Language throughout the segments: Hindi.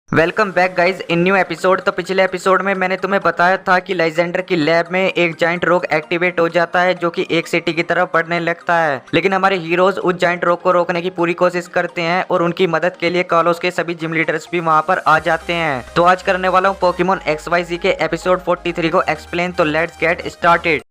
Welcome back guys in new episode. तो पिछले एपिसोड में मैंने तुम्हें बताया था कि लाइजेंडर की लैब में एक जाइंट रोग एक्टिवेट हो जाता है जो कि एक सिटी की तरफ बढ़ने लगता है। लेकिन हमारे हीरोज उस जाइंट रोग को रोकने की पूरी कोशिश करते हैं और उनकी मदद के लिए कालोस के सभी जिम लीडर्स भी वहां पर आ जाते हैं। तो आज करने वाला हूँ पोकेमॉन XYZ के एपिसोड 43 को एक्सप्लेन। तो let's get started.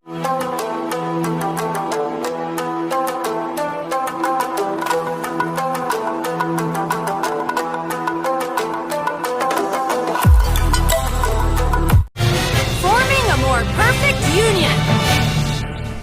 Forming a more perfect union.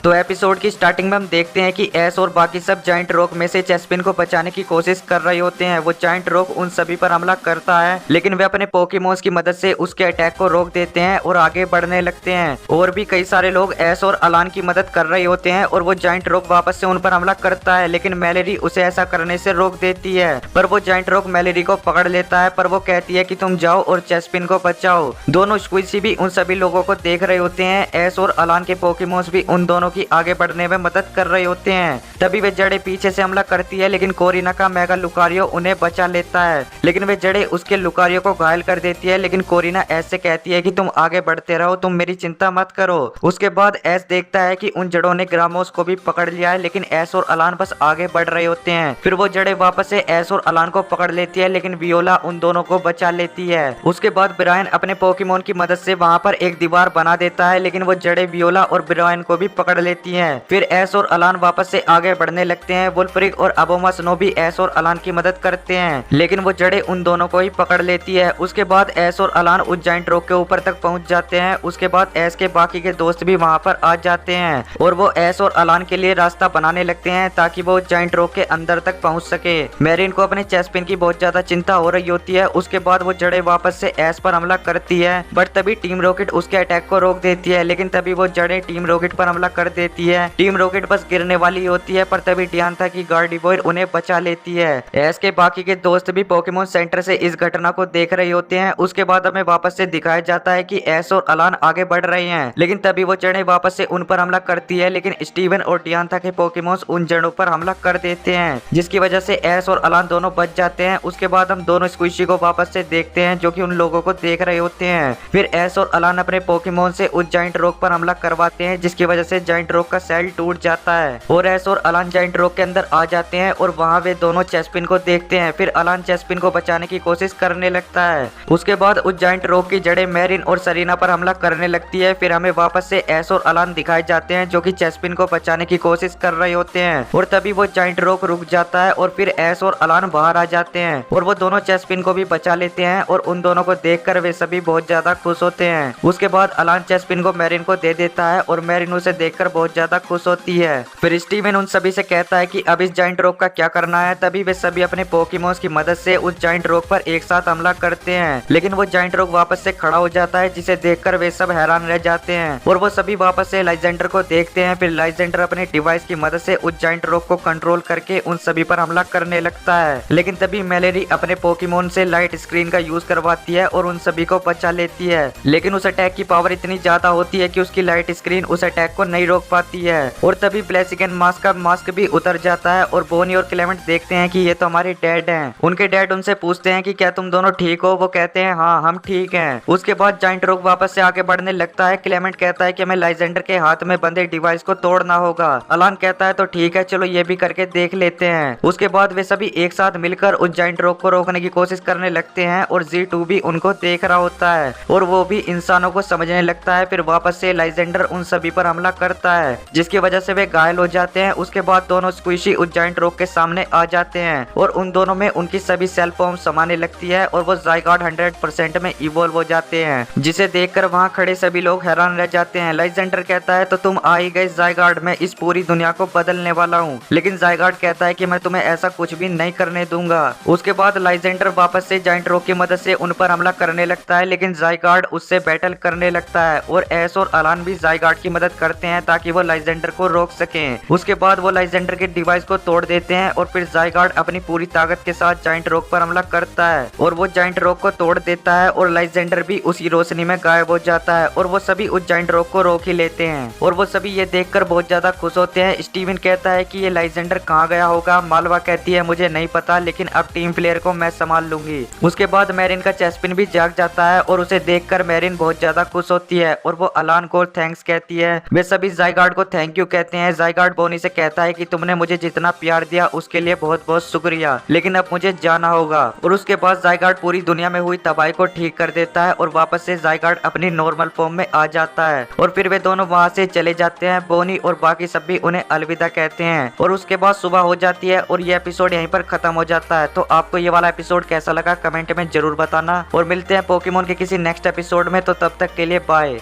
तो एपिसोड की स्टार्टिंग में हम देखते हैं कि एस और बाकी सब जाइंट रोक में से चेस्पिन को बचाने की कोशिश कर रहे होते हैं। वो जाइंट रोक उन सभी पर हमला करता है, लेकिन वे अपने पोकेमोन्स की मदद से उसके अटैक को रोक देते हैं और आगे बढ़ने लगते हैं। और भी कई सारे लोग एस और अलान की मदद कर रहे होते हैं और वो जाइंट रोक वापस से उन पर हमला करता है, लेकिन मैलेरी उसे ऐसा करने से रोक देती है। पर वो जाइंट रोक मैलेरी को पकड़ लेता है, पर वो कहती है कि तुम जाओ और चेस्पिन को बचाओ। दोनों स्क्विशी भी उन सभी लोगों को देख रहे होते हैं। एस और अलान के पोकेमोन्स भी उन दोनों की आगे बढ़ने में मदद कर रहे होते हैं। तभी वे जड़े पीछे से हमला करती है, लेकिन कोरिना का मेगा लुकारियो उन्हें बचा लेता है। लेकिन वे जड़े उसके लुकारियो को घायल कर देती है, लेकिन कोरिना एस से कहती है कि तुम आगे बढ़ते रहो, तुम मेरी चिंता मत करो। उसके बाद एस देखता है कि उन जड़ों ने ग्रामोस को भी पकड़ लिया है, लेकिन एस और अलान बस आगे बढ़ रहे होते हैं। फिर वो जड़े वापस से एस और अलान को पकड़ लेती है, लेकिन वियोला उन दोनों को बचा लेती है। उसके बाद ब्रायन अपने पोकेमोन की मदद से वहां पर एक दीवार बना देता है, लेकिन वो जड़े वियोला और ब्रायन को भी पकड़ लेती है। फिर एस और अलान वापस से आगे बढ़ने लगते हैं। वुल्फ्रिक और अबोमा स्नो भी एस और अलान की मदद करते हैं, लेकिन वो जड़े उन दोनों को ही पकड़ लेती है। उसके बाद एस और अलान उस जाइंट रोक के ऊपर तक पहुंच जाते हैं। उसके बाद एस के बाकी के दोस्त भी वहां पर आ जाते हैं और वो एस और अलान के लिए रास्ता बनाने लगते हैं ताकि वो जाइंट रोक के अंदर तक पहुंच सके। मैरिन को अपने चेस्पिन की बहुत ज्यादा चिंता हो रही होती है। उसके बाद वो जड़े वापस से एस पर हमला करती है, बट तभी टीम रॉकेट उसके अटैक को रोक देती है। लेकिन तभी वो जड़े टीम रॉकेट पर हमला कर देती है। टीम रॉकेट बस गिरने वाली होती है, पर तभी डियांथा की गार्डिवोयर उन्हें बचा लेती है। एस के बाकी के दोस्त भी पोकेमोन सेंटर से इस घटना को देख रहे होते हैं। उसके बाद हमें वापस से दिखाया जाता है कि एस और अलान आगे बढ़ रहे हैं, लेकिन तभी वो जड़ें वापस से उन पर हमला करती है। लेकिन स्टीवन और डियांथा के पोकेमोन्स उन जड़ों पर हमला कर देते हैं, जिसकी वजह से एस और अलान दोनों बच जाते हैं। उसके बाद हम दोनों स्क्विशी को वापस से देखते हैं जो कि उन लोगों को देख रहे होते हैं। फिर एस और अलान अपने पोकेमोन से उस जाइंट रोक पर हमला करवाते हैं, जिसकी वजह से जाइंट रोक का सेल टूट जाता है और एस और अलान जाइंट रोक के अंदर आ जाते हैं और वहां वे दोनों चेस्पिन को देखते हैं। फिर अलान चेस्पिन को बचाने की कोशिश करने लगता है। उसके बाद उस जाइंट रोक की जड़ें मैरिन और सरीना पर हमला करने लगती है। फिर हमें वापस से एस और अलान दिखाए जाते हैं जो कि चेस्पिन को बचाने की कोशिश कर रहे होते हैं और तभी वो जाइंट रोक रुक जाता है और फिर एस और अलान बाहर आ जाते हैं और वो दोनों चेस्पिन को भी बचा लेते हैं और उन दोनों को देखकर वे सभी बहुत ज्यादा खुश होते हैं। उसके बाद अलान चेस्पिन को मैरिन को दे देता है और मैरिन उसे देखकर बहुत ज्यादा खुश होती है। फिर स्टीवन उन सभी से कहता है कि अब इस जाइंट रोक का क्या करना है। तभी वे सभी अपने पोकेमोन्स की मदद से उस जाइंट रोक पर एक साथ हमला करते हैं, लेकिन वो जाइंट रोक वापस से खड़ा हो जाता है, जिसे देखकर वे सब हैरान रह जाते हैं और वो सभी वापस से लाइजेंडर को देखते हैं। फिर लाइजेंडर अपने डिवाइस की मदद से उस जाइंट रोक को कंट्रोल करके उन सभी पर हमला करने लगता है, लेकिन तभी मैलेरी अपने पोकेमोन से लाइट स्क्रीन का यूज करवाती है और उन सभी को बचा लेती है। लेकिन उस अटैक की पावर इतनी ज्यादा होती है कि उसकी लाइट स्क्रीन उस अटैक को नहीं रोक पाती है और तभी ब्लेसिगन मास्क का मास्क भी उतर जाता है और बोनी और क्लेमेंट देखते हैं कि ये तो हमारे डैड हैं। उनके डैड उनसे पूछते हैं कि क्या तुम दोनों ठीक हो। वो कहते हैं हाँ हम ठीक हैं। उसके बाद जाइंट रोक वापस से आगे बढ़ने लगता है। क्लेमेंट कहता है कि हमें लाइजेंडर के हाथ में बंधे डिवाइस को तोड़ना होगा। अलान कहता है तो ठीक है, चलो ये भी करके देख लेते हैं। उसके बाद वे सभी एक साथ मिलकर उस जाइंट रोक को रोकने की कोशिश करने लगते हैं और Z2 भी उनको देख रहा होता है और वो भी इंसानों को समझने लगता है। फिर वापस से लाइजेंडर उन सभी पर हमला करता है, जिसकी वजह से वे घायल हो जाते हैं। उसके बाद दोनों स्क्विशी उस जाइंट रोक के सामने आ जाते हैं और उन दोनों में उनकी सभी सेल फॉर्म समाने लगती है और वो ज़ायगार्ड 100% में इवॉल्व हो जाते हैं, जिसे देखकर वहां खड़े सभी लोग हैरान रह जाते हैं। लाइजेंडर कहता है तो तुम आ ही गए ज़ायगार्ड, मैं इस पूरी दुनिया को बदलने वाला हूँ। लेकिन ज़ायगार्ड कहता है कि मैं तुम्हें ऐसा कुछ भी नहीं करने दूंगा। उसके बाद लाइजेंडर वापस से जाइंट रोक की मदद से उन पर हमला करने लगता है, लेकिन ज़ायगार्ड उससे बैटल करने लगता है और एस और अलान भी ज़ायगार्ड की मदद करते हैं ताकि वो लाइजेंडर को रोक सके। उसके बाद वो लाइजेंडर के डिवाइस को तोड़ देते हैं और फिर ज़ाइगार्ड अपनी पूरी ताकत के साथ जाइंट रॉक पर हमला करता है और वो जाइंट रॉक को तोड़ देता है और लाइजेंडर भी उसी रोशनी में गायब हो जाता है और वो सभी उस जाइंट रॉक को रोक ही लेते हैं और वो सभी ये देखकर बहुत ज्यादा खुश होते हैं। स्टीवन कहता है कि ये लाइजेंडर कहाँ गया होगा। मालवा कहती है मुझे नहीं पता, लेकिन अब टीम प्लेयर को मैं संभाल लूंगी। उसके बाद मैरिन का चेस्पिन भी जाग जाता है और उसे देखकर मैरिन बहुत ज्यादा खुश होती है और वो अलान को थैंक्स कहती है। वे सभी ज़ाइगार्ड को थैंक यू कहते हैं। ज़ाइगार्ड बोनी से कहता है कि तुमने मुझे जितना प्यार दिया उसके लिए बहुत बहुत शुक्रिया, लेकिन अब मुझे जाना होगा। और उसके बाद ज़ाइगार्ड पूरी दुनिया में हुई तबाही को ठीक कर देता है और वापस से ज़ाइगार्ड अपनी नॉर्मल फॉर्म में आ जाता है और फिर वे दोनों वहाँ से चले जाते हैं। बोनी और बाकी सब भी उन्हें अलविदा कहते हैं और उसके बाद सुबह हो जाती है और ये एपिसोड यहीं पर खत्म हो जाता है। तो आपको ये वाला एपिसोड कैसा लगा कमेंट में जरूर बताना और मिलते हैं पोकेमोन के किसी नेक्स्ट एपिसोड में। तो तब तक के लिए बाय।